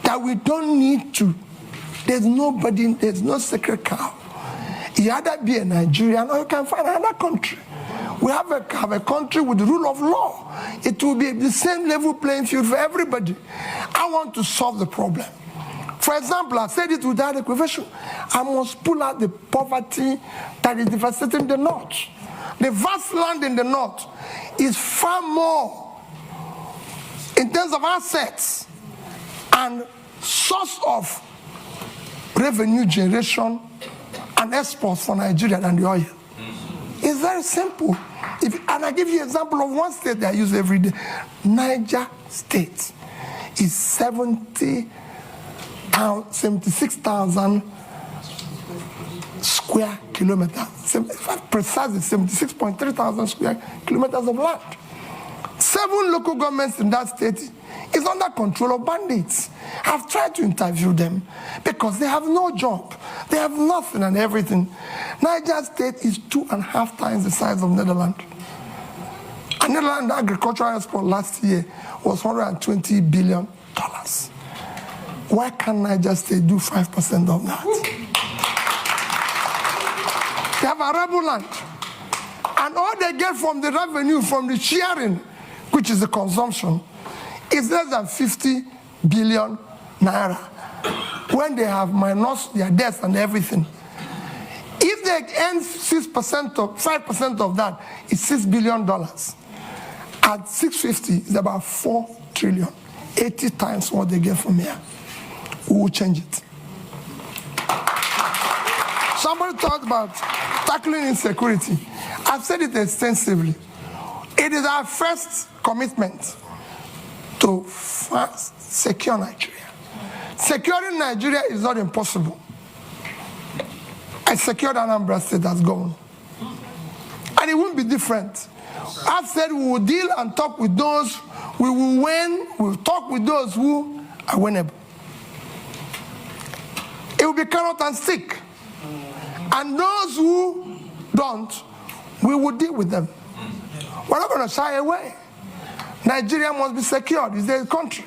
that we don't need to. There's nobody, there's no sacred cow. You either be a Nigerian or you can find another country. We have a country with the rule of law. It will be the same level playing field for everybody. I want to solve the problem. For example, I said it without equivocation. I must pull out the poverty that is devastating the north. The vast land in the north is far more in terms of assets and source of revenue generation and exports for Nigeria than the oil. It's very very simple. And I give you an example of one state that I use every day. Niger State is 76,000 square kilometers. Precisely 76.3 thousand square kilometers of land. 7 local governments in that state is under control of bandits. I've tried to interview them because they have no job. They have nothing and everything. Niger State is 2.5 times the size of Netherlands. And Netherlands agricultural export last year was $120 billion. Why can't Niger State do 5% of that? They have arable land. And all they get from the revenue, from the sharing, which is the consumption, is less than 50 billion naira. When they have minus their debts and everything. If they earn 6% or 5% of that, it's $6 billion. At 650, it's about 4 trillion. 80 times what they get from here. We will change it. Somebody talked about tackling insecurity. I've said it extensively. It is our first commitment to secure Nigeria. Securing Nigeria is not impossible. I secured Anambra State has gone. And it won't be different. I've said we will deal and talk with those we will win, we will talk with those who are winnable. It will be carrot and stick. And those who don't, we will deal with them. We're not going to shy away. Nigeria must be secured. It's a country.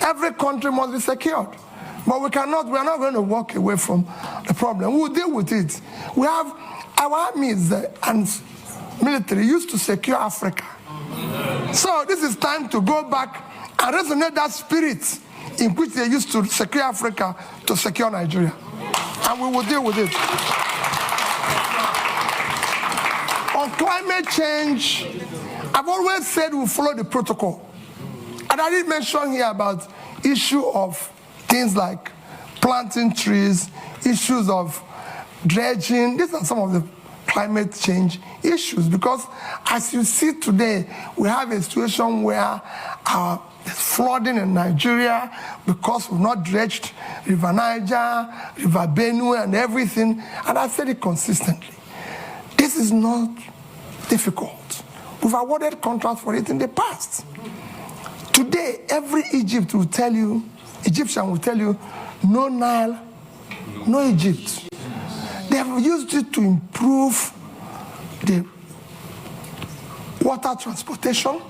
Every country must be secured. But we are not going to walk away from the problem. We'll deal with it. We have our armies and military used to secure Africa. So this is time to go back and resonate that spirit in which they used to secure Africa to secure Nigeria. And we will deal with it. On climate change, I've always said we'll follow the protocol. And I did mention here about issue of things like planting trees, issues of dredging. These are some of the climate change issues, because as you see today, we have a situation where there's flooding in Nigeria because we've not dredged River Niger, River Benue and everything, and I've said it consistently. This is not difficult. We've awarded contracts for it in the past. Today, every Egyptian will tell you, no Nile, no Egypt. They have used it to improve the water transportation,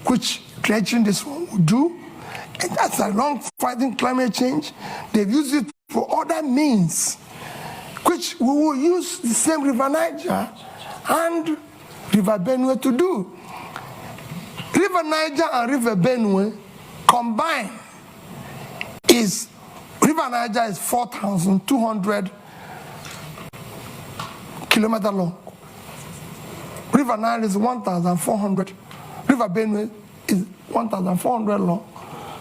which dredging this one will do. And that's along fighting climate change. They've used it for other means, which we will use the same River Niger and River Benue to do. River Niger and River Benue combined is, River Niger is 4,200 kilometers long. River Nile is 1,400. River Benue is 1,400 long.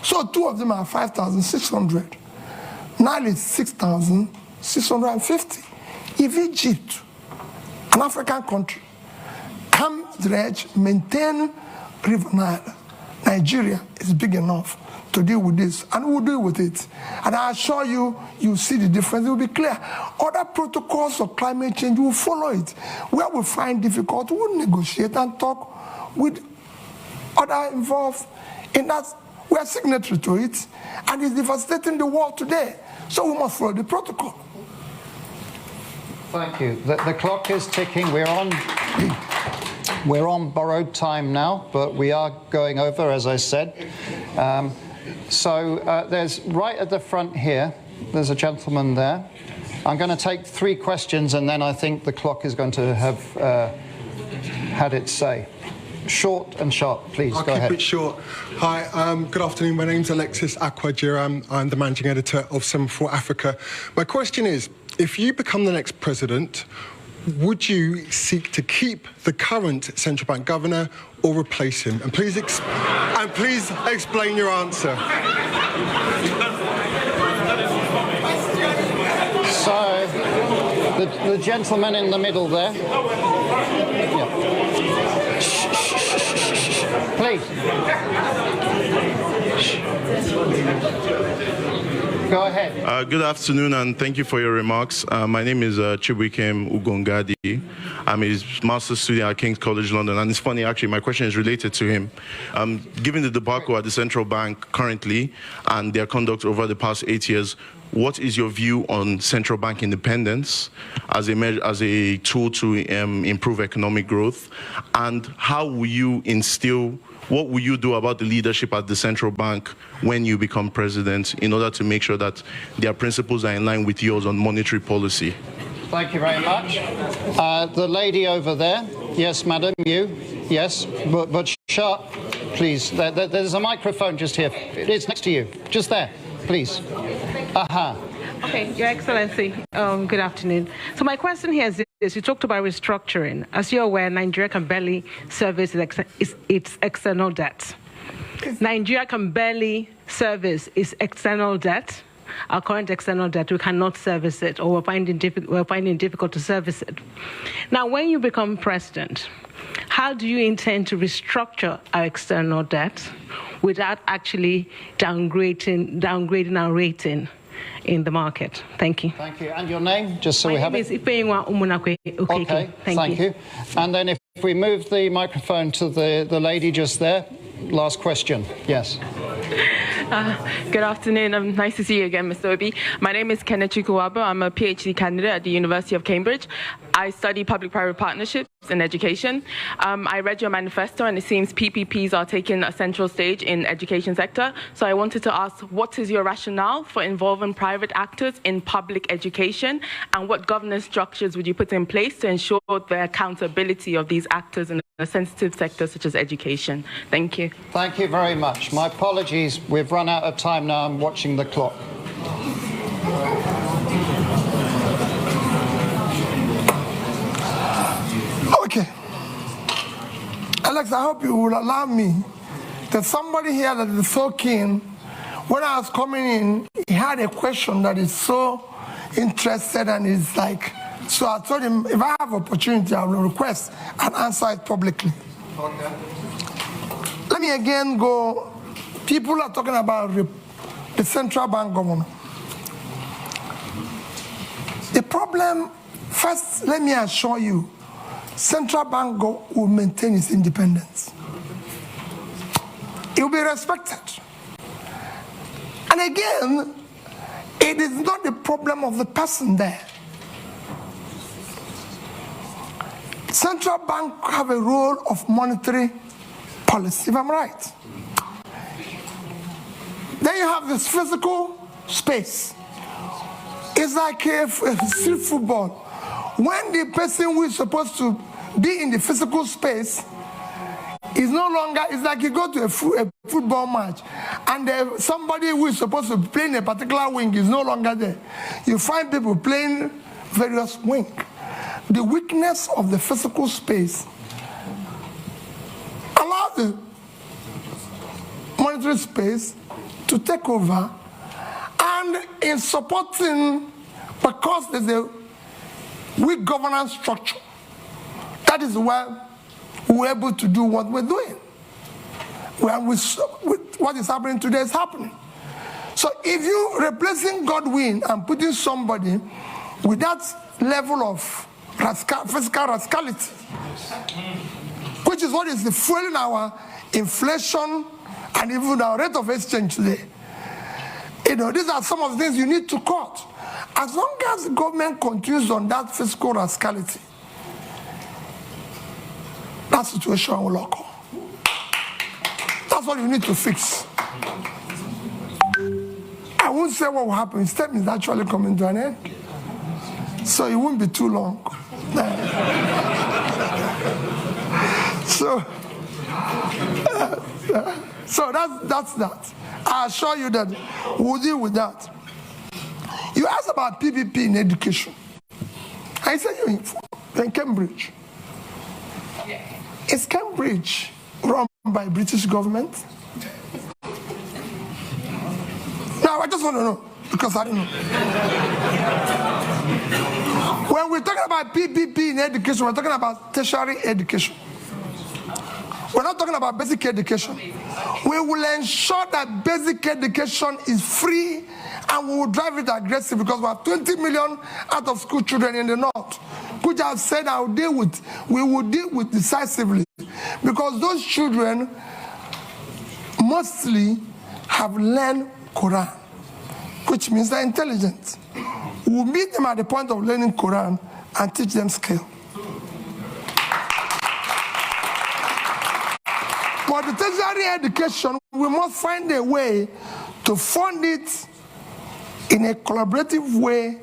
So two of them are 5,600. Nile is 6,650. If Egypt, an African country, can dredge, maintain River Nile, Nigeria is big enough to deal with this, and we'll deal with it. And I assure you, you see the difference, it will be clear. Other protocols of climate change will follow it. Where we find difficult, we'll negotiate and talk with other involved in that. We are signatory to it, and it's devastating the world today. So we must follow the protocol. Thank you. The clock is ticking. We're on borrowed time now, but we are going over, as I said. There's right at the front here, there's a gentleman there. I'm going to take 3 questions, and then I think the clock is going to have had its say. Short and sharp, please. Go ahead. I'll keep it short. Hi, good afternoon. My name's Alexis Akwajiram. I'm the managing editor of Semaphore Africa. My question is, if you become the next president, would you seek to keep the current central bank governor or replace him? And please explain your answer. So, the gentleman in the middle there. Please. Go ahead. Good afternoon, and thank you for your remarks. My name is Chibuikem Ugongadi. I'm a master's student at King's College London, and it's funny, actually, my question is related to him. Given the debacle at the central bank currently and their conduct over the past 8 years, what is your view on central bank independence as a tool to improve economic growth? And how will you what will you do about the leadership at the central bank when you become president in order to make sure that their principles are in line with yours on monetary policy? Thank you very much. The lady over there. Yes, madam, you. Yes, but sharp, please. There's a microphone just here. It's next to you. Just there, please. Aha. Okay, Your Excellency, good afternoon. So my question here is this. You talked about restructuring. As you're aware, Nigeria can barely service its external debt. Nigeria can barely service its external debt. Our current external debt, we cannot service it, or we're finding it difficult to service it. Now, when you become president, how do you intend to restructure our external debt without actually downgrading our rating in the market? Thank you. Thank you. And your name, just so we have it? My name is Ifeyinwa Umunakwe. Okay, thank you. And then if we move the microphone to the lady just there. Last question. Yes. Good afternoon. Nice to see you again, Mr. Obi. My name is Kenneth Chukwuabo. I'm a PhD candidate at the University of Cambridge. I study public-private partnerships in education. I read your manifesto, and it seems PPPs are taking a central stage in the education sector. So I wanted to ask, what is your rationale for involving private actors in public education, and what governance structures would you put in place to ensure the accountability of these actors in a sensitive sector such as education? Thank you. Thank you very much. My apologies. We've run out of time now. I'm watching the clock. Okay. Alex, I hope you will allow me. There's somebody here that is so keen. When I was coming in, he had a question that is so interested, and is like, so I told him, if I have opportunity, I will request and answer it publicly. Okay. Let me again go. People are talking about the central bank governor. The problem, first, let me assure you, central bank will maintain its independence. It will be respected. And again, it is not the problem of the person there. Central bank have a role of monetary policy, if I'm right. Then you have this physical space. It's like a street football. When the person who is supposed to be in the physical space is no longer, it's like you go to a football match, and somebody who is supposed to play in a particular wing is no longer there. You find people playing various wings. The weakness of the physical space allows the monetary space to take over, and in supporting, because there's a weak governance structure, that is why we're able to do what we're doing. What is happening today is happening. So if you're replacing Godwin and putting somebody with that level of fiscal rascality, which is what is fueling our inflation and even our rate of exchange today, these are some of the things you need to cut. As long as the government continues on that fiscal rascality, that situation will occur. That's what you need to fix. I won't say what will happen. His term is actually coming to an end, so it won't be too long. So that's that. I assure you that we'll deal with that. You asked about PPP in education. I said you're in Cambridge. Is Cambridge run by British government? No, I just want to know, because I don't know. When we're talking about PPP in education, we're talking about tertiary education. We're not talking about basic education. We will ensure that basic education is free, and we will drive it aggressive because we have 20 million out of school children in the north, which I've said we will deal with decisively, because those children mostly have learned Quran, which means they're intelligent. We'll meet them at the point of learning Quran and teach them skill. For the tertiary education, we must find a way to fund it in a collaborative way,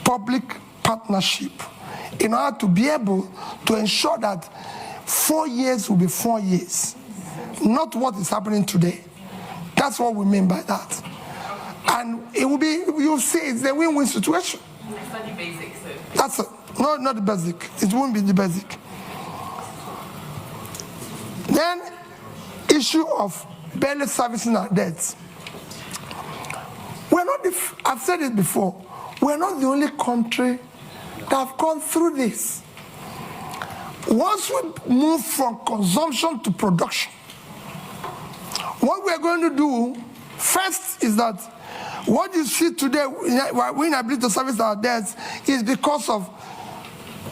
public partnership, in order to be able to ensure that 4 years will be 4 years, not what is happening today. That's what we mean by that. And it will be, you'll see, it's a win-win situation. It's not the basic, so. That's it. No, not the basic. It won't be the basic. Then, issue of barely servicing our debts. We're not, I've said it before, we're not the only country that have gone through this. Once we move from consumption to production, what we're going to do first is that what you see today, we're inability to service our debts, is because of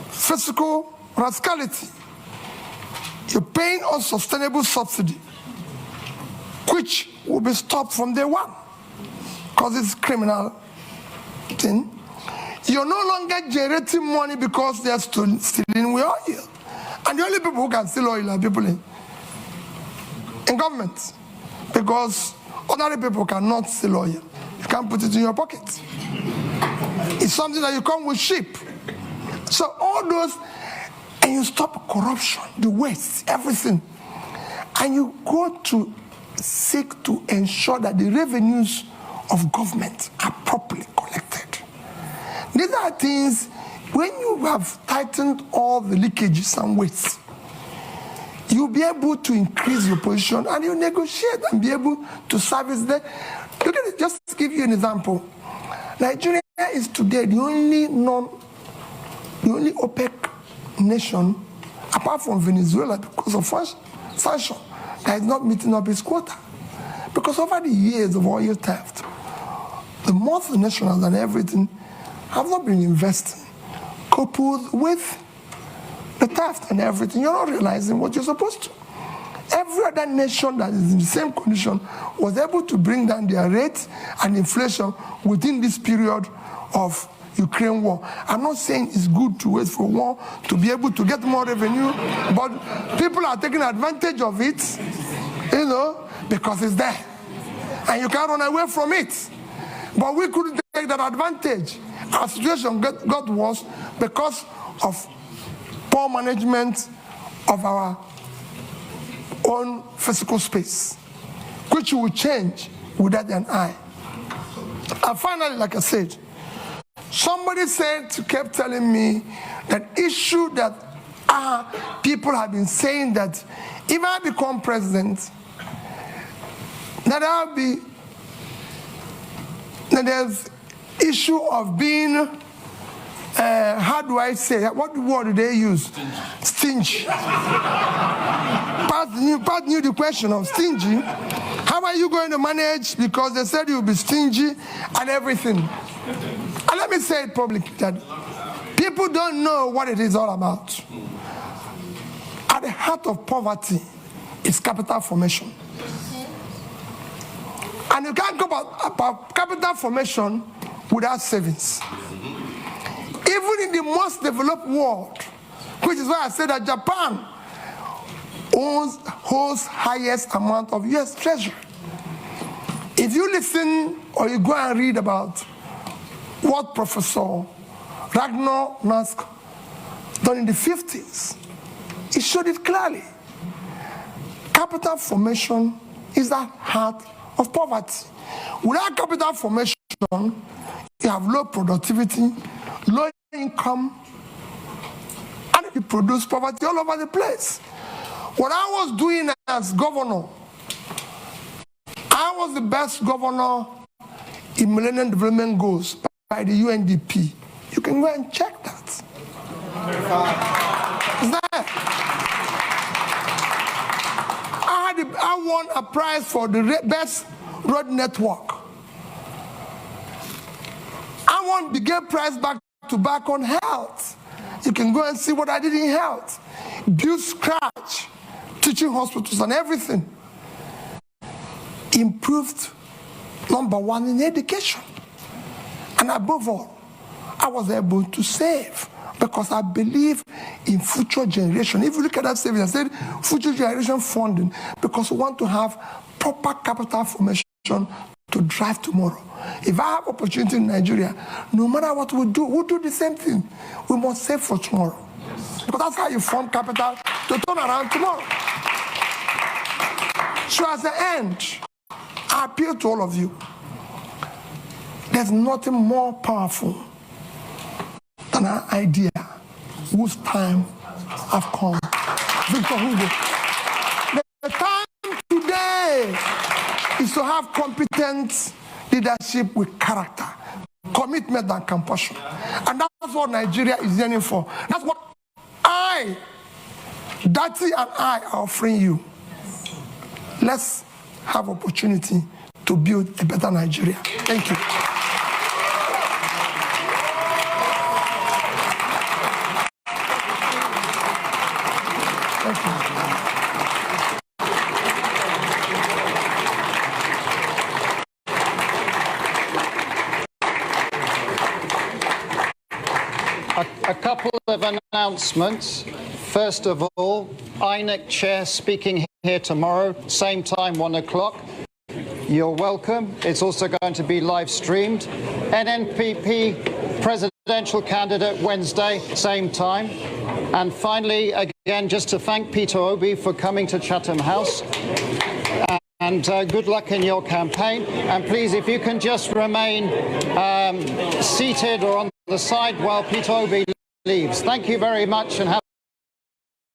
fiscal rascality. You're paying unsustainable subsidy, which will be stopped from day one, because it's a criminal thing. You're no longer generating money because they're stealing with oil. And the only people who can steal oil are people in government, because ordinary people cannot steal oil. You can't put it in your pocket. It's something that you come with sheep. So all those, and you stop corruption, the waste, everything. And you go to seek to ensure that the revenues of government are properly collected. These are things, when you have tightened all the leakages and wastes, you'll be able to increase your position and you negotiate and be able to service them. Look at it, just to give you an example. Nigeria is today the only OPEC nation, apart from Venezuela, because of sanction, that is not meeting up its quota. Because over the years of oil theft, the multinationals and everything have not been investing, coupled with the theft and everything. You're not realizing what you're supposed to. Every other nation that is in the same condition was able to bring down their rate and inflation within this period of Ukraine war. I'm not saying it's good to wait for war to be able to get more revenue, but people are taking advantage of it, because it's there. And you can't run away from it. But we couldn't take that advantage. Our situation got worse because of poor management of our own physical space, which will change without an eye. And finally, like I said, somebody kept telling me that issue that people have been saying that if I become president, that there's issue of being, how do I say, what word do they use? Stingy. Pat knew the question of stingy. How are you going to manage? Because they said you'll be stingy and everything. And let me say it publicly that people don't know what it is all about. At the heart of poverty is capital formation. And you can't go about capital formation without savings. Even in the most developed world, which is why I said that Japan holds highest amount of US treasury. If you listen or you go and read about what Professor Ragnar Nask done in the 50s, he showed it clearly. Capital formation is the heart of poverty. Without capital formation, you have low productivity, low income, and you produce poverty all over the place. What I was doing as governor, I was the best governor in Millennium Development Goals by the UNDP. You can go and check that. It's there. I won a prize for the best road network. I won the Gate Prize back to back on health. You can go and see what I did in health. Build scratch, teaching hospitals and everything. Improved #1 in education. And above all, I was able to save because I believe in future generation. If you look at that savings, I said future generation funding because we want to have proper capital formation to drive tomorrow. If I have opportunity in Nigeria, no matter what we do, we'll do the same thing. We must save for tomorrow. Because that's how you form capital to turn around tomorrow. So as the end, I appeal to all of you. There's nothing more powerful than an idea whose time have come. Victor Hugo. The time today is to have competent leadership with character, commitment and compassion. And that's what Nigeria is yearning for. That's what Dati and I are offering you. Let's have opportunity to build a better Nigeria. Thank you. Thank you. A couple of announcements. First of all, INEC chair speaking here tomorrow, same time, 1 o'clock. You're welcome. It's also going to be live streamed. NNPP presidential candidate Wednesday, same time. And finally, again, just to thank Peter Obi for coming to Chatham House. And good luck in your campaign. And please, if you can just remain seated or on the side while Peter Obi leaves. Thank you very much and have